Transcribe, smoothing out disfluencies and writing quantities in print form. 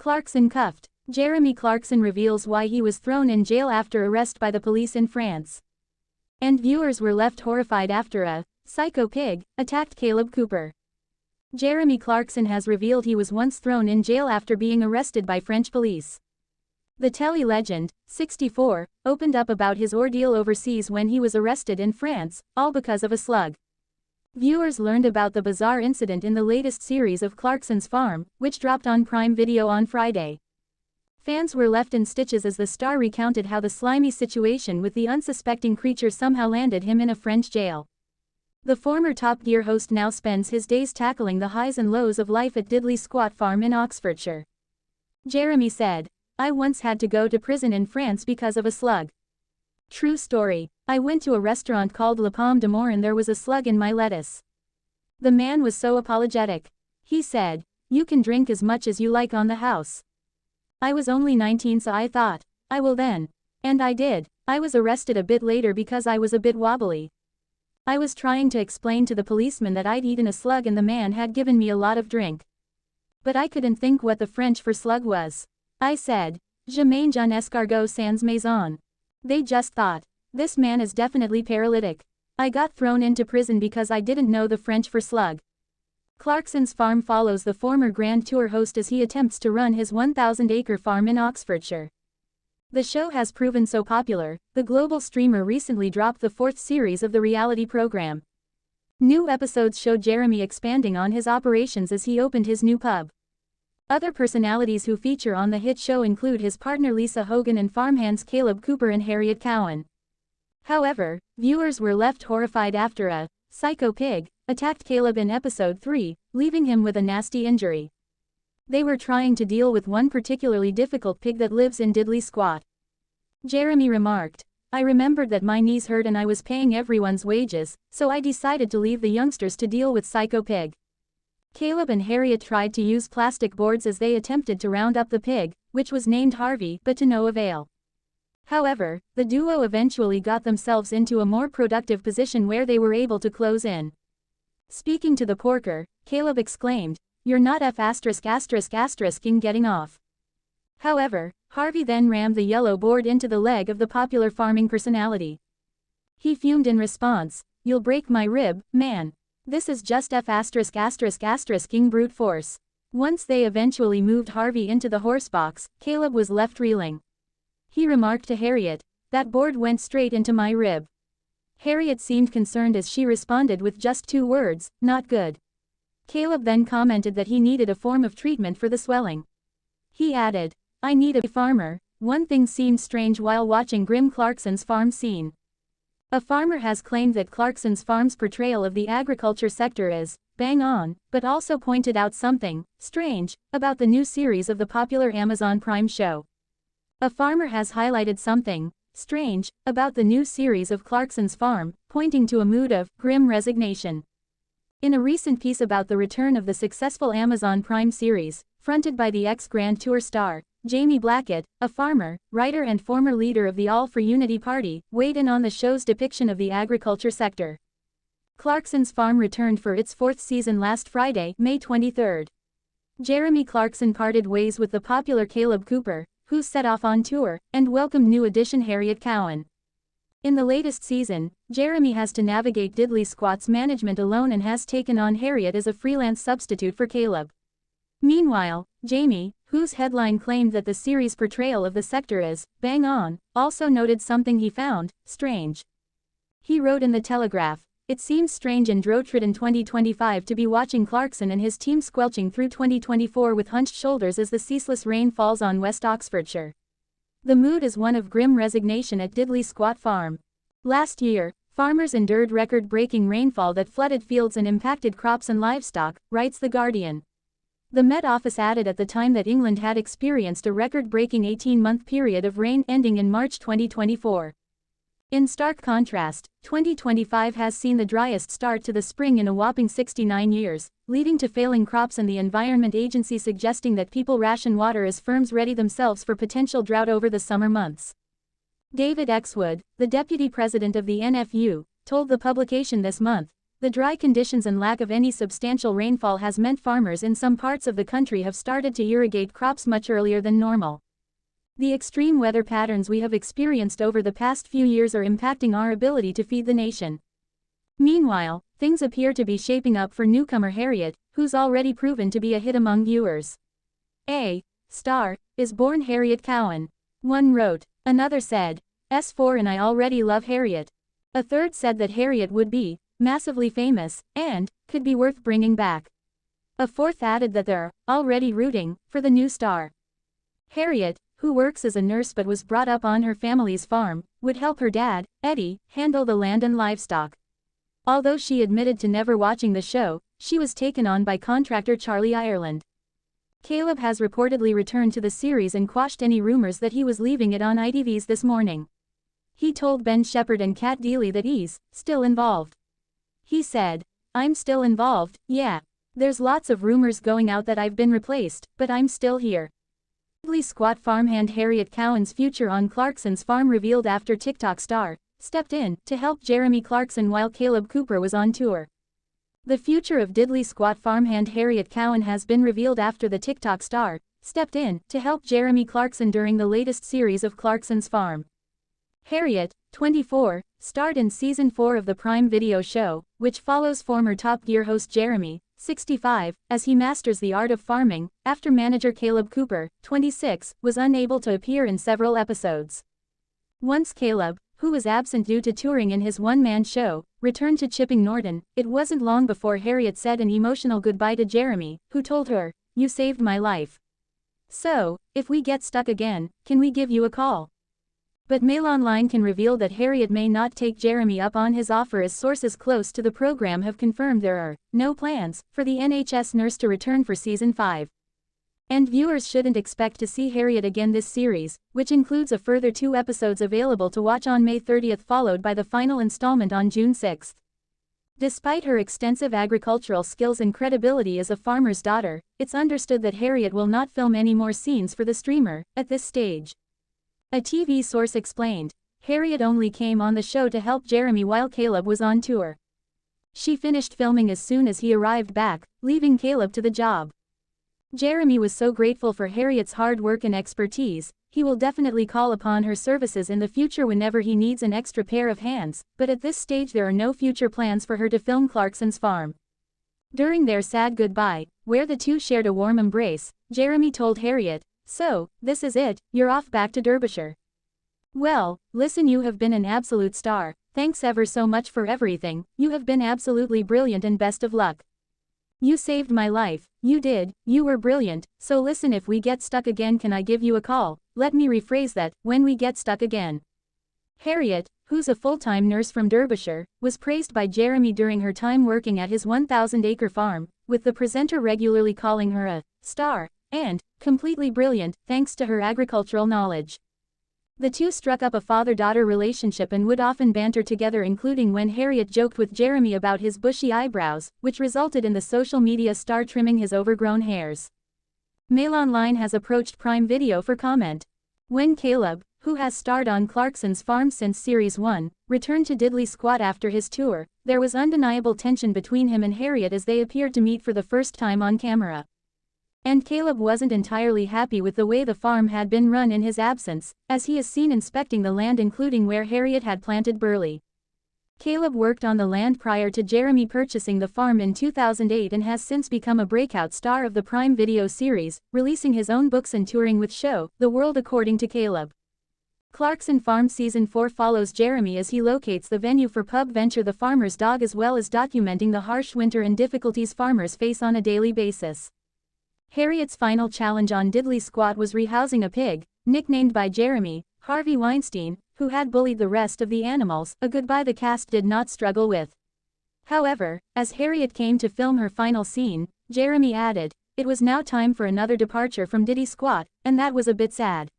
Clarkson Cuffed Jeremy Clarkson reveals why he was thrown in jail after arrest by the police in France. And viewers were left horrified after a psycho pig attacked Kaleb Cooper. Jeremy Clarkson has revealed he was once thrown in jail after being arrested by French police. The telly legend, 64, opened up about his ordeal overseas when he was arrested in France, all because of a slug. Viewers learned about the bizarre incident in the latest series of Clarksons Farm, which dropped on Prime Video on Friday. Fans were left in stitches as the star recounted how the slimy situation with the unsuspecting creature somehow landed him in a French jail. The former Top Gear host now spends his days tackling the highs and lows of life at Diddley Squat Farm in Oxfordshire. Jeremy said, "I once had to go to prison in France because of a slug. True story. I went to a restaurant called La Pomme d'Amour and there was a slug in my lettuce. The man was so apologetic. He said, 'You can drink as much as you like on the house.' I was only 19, so I thought, I will then. And I did. I was arrested a bit later because I was a bit wobbly. I was trying to explain to the policeman that I'd eaten a slug and the man had given me a lot of drink. But I couldn't think what the French for slug was. I said, 'Je mange un escargot sans maison.' They just thought, this man is definitely paralytic. I got thrown into prison because I didn't know the French for slug." Clarksons Farm follows the former Grand Tour host as he attempts to run his 1,000-acre farm in Oxfordshire. The show has proven so popular, the global streamer recently dropped the 4th series of the reality program. New episodes show Jeremy expanding on his operations as he opened his new pub. Other personalities who feature on the hit show include his partner Lisa Hogan and farmhands Kaleb Cooper and Harriet. However, viewers were left horrified after a psycho pig attacked Kaleb in episode 3, leaving him with a nasty injury. They were trying to deal with one particularly difficult pig that lives in Diddley Squat. Jeremy remarked, "I remembered that my knees hurt and I was paying everyone's wages, so I decided to leave the youngsters to deal with psycho pig." Kaleb and Harriet tried to use plastic boards as they attempted to round up the pig, which was named Harvey, but to no avail. However, the duo eventually got themselves into a more productive position where they were able to close in. Speaking to the porker, Kaleb exclaimed, "You're not ****** getting off." However, Harvey then rammed the yellow board into the leg of the popular farming personality. He fumed in response, "You'll break my rib, man. This is just ****** brute force." Once they eventually moved Harvey into the horse box, Kaleb was left reeling. He remarked to Harriet, "That board went straight into my rib." Harriet seemed concerned as she responded with just 2 words, "Not good." Kaleb then commented that he needed a form of treatment for the swelling. He added, "I need a farmer." One thing seemed strange while watching grim Clarksons Farm scene. A farmer has claimed that Clarksons Farm's portrayal of the agriculture sector is bang on, but also pointed out something strange about the new series of the popular Amazon Prime show. A farmer has highlighted something strange about the new series of Clarksons Farm, pointing to a mood of grim resignation. In a recent piece about the return of the successful Amazon Prime series, fronted by the ex-Grand Tour star, Jamie Blackett, a farmer, writer and former leader of the All for Unity Party, weighed in on the show's depiction of the agriculture sector. Clarksons Farm returned for its 4th season last Friday, May 23. Jeremy Clarkson parted ways with the popular Kaleb Cooper, who set off on tour, and welcomed new addition Harriet. In the latest season, Jeremy has to navigate Diddley Squat's management alone and has taken on Harriet as a freelance substitute for Kaleb. Meanwhile, Jamie, whose headline claimed that the series' portrayal of the sector is bang on, also noted something he found strange. He wrote in the Telegraph, "It seems strange and drotrid in 2025 to be watching Clarkson and his team squelching through 2024 with hunched shoulders as the ceaseless rain falls on West Oxfordshire. The mood is one of grim resignation at Diddley Squat Farm. Last year, farmers endured record-breaking rainfall that flooded fields and impacted crops and livestock," writes The Guardian. The Met Office added at the time that England had experienced a record-breaking 18-month period of rain ending in March 2024. In stark contrast, 2025 has seen the driest start to the spring in a whopping 69 years, leading to failing crops and the Environment Agency suggesting that people ration water as firms ready themselves for potential drought over the summer months. David Exwood, the deputy president of the NFU, told the publication this month, The dry conditions and lack of any substantial rainfall has meant farmers in some parts of the country have started to irrigate crops much earlier than normal. The extreme weather patterns we have experienced over the past few years are impacting our ability to feed the nation. Meanwhile, things appear to be shaping up for newcomer Harriet, who's already proven to be a hit among viewers. A star is born Harriet Cowan. One wrote. Another said, S4 and I already love Harriet. A third said that Harriet would be massively famous and could be worth bringing back. A fourth added that they're already rooting for the new star. Harriet, who works as a nurse but was brought up on her family's farm, would help her dad, Eddie, handle the land and livestock. Although she admitted to never watching the show, she was taken on by contractor Charlie Ireland. Kaleb has reportedly returned to the series and quashed any rumors that he was leaving it on ITV's this morning. He told Ben Shepherd and Kat Deely that he's still involved. He said, I'm still involved, yeah. There's lots of rumors going out that I've been replaced, but I'm still here. Diddley squat farmhand Harriet Cowan's future on Clarksons Farm revealed after TikTok star stepped in to help Jeremy Clarkson while Kaleb Cooper was on tour. The future of diddly squat farmhand Harriet Cowan has been revealed after the TikTok star stepped in to help Jeremy Clarkson during the latest series of Clarksons Farm. Harriet, 24, starred in Season 4 of the Prime Video show, which follows former Top Gear host Jeremy, 65, as he masters the art of farming, after manager Kaleb Cooper, 26, was unable to appear in several episodes. Once Kaleb, who was absent due to touring in his one-man show, returned to Chipping Norton, it wasn't long before Harriet said an emotional goodbye to Jeremy, who told her, "You saved my life. So, if we get stuck again, can we give you a call?" But Mail Online can reveal that Harriet may not take Jeremy up on his offer, as sources close to the program have confirmed there are no plans for the NHS nurse to return for Season 5. And viewers shouldn't expect to see Harriet again this series, which includes a further 2 episodes available to watch on May 30th, followed by the final installment on June 6th. Despite her extensive agricultural skills and credibility as a farmer's daughter, it's understood that Harriet will not film any more scenes for the streamer at this stage. A TV source explained, Harriet only came on the show to help Jeremy while Kaleb was on tour. She finished filming as soon as he arrived back, leaving Kaleb to the job. Jeremy was so grateful for Harriet's hard work and expertise, he will definitely call upon her services in the future whenever he needs an extra pair of hands, but at this stage there are no future plans for her to film Clarksons Farm. During their sad goodbye, where the two shared a warm embrace, Jeremy told Harriet, "So, this is it, you're off back to Derbyshire. Well, listen, you have been an absolute star, thanks ever so much for everything, you have been absolutely brilliant and best of luck. You saved my life, you did, you were brilliant, so listen, if we get stuck again, can I give you a call? Let me rephrase that, when we get stuck again." Harriet, who's a full-time nurse from Derbyshire, was praised by Jeremy during her time working at his 1,000-acre farm, with the presenter regularly calling her a star and completely brilliant thanks to her agricultural knowledge. The two struck up a father-daughter relationship and would often banter together, including when Harriet joked with Jeremy about his bushy eyebrows, which resulted in the social media star trimming his overgrown hairs. Mail Online has approached Prime Video for comment. When Kaleb, who has starred on Clarksons Farm since Series 1, returned to Diddley Squat after his tour, there was undeniable tension between him and Harriet as they appeared to meet for the first time on camera. And Kaleb wasn't entirely happy with the way the farm had been run in his absence, as he is seen inspecting the land, including where Harriet had planted barley. Kaleb worked on the land prior to Jeremy purchasing the farm in 2008 and has since become a breakout star of the Prime Video series, releasing his own books and touring with show The World According to Kaleb. Clarkson Farm Season 4 follows Jeremy as he locates the venue for pub venture The Farmer's Dog, as well as documenting the harsh winter and difficulties farmers face on a daily basis. Harriet's final challenge on Diddley Squat was rehousing a pig, nicknamed by Jeremy, Harvey Weinstein, who had bullied the rest of the animals, a goodbye the cast did not struggle with. However, as Harriet came to film her final scene, Jeremy added, "It was now time for another departure from Diddley Squat, and that was a bit sad."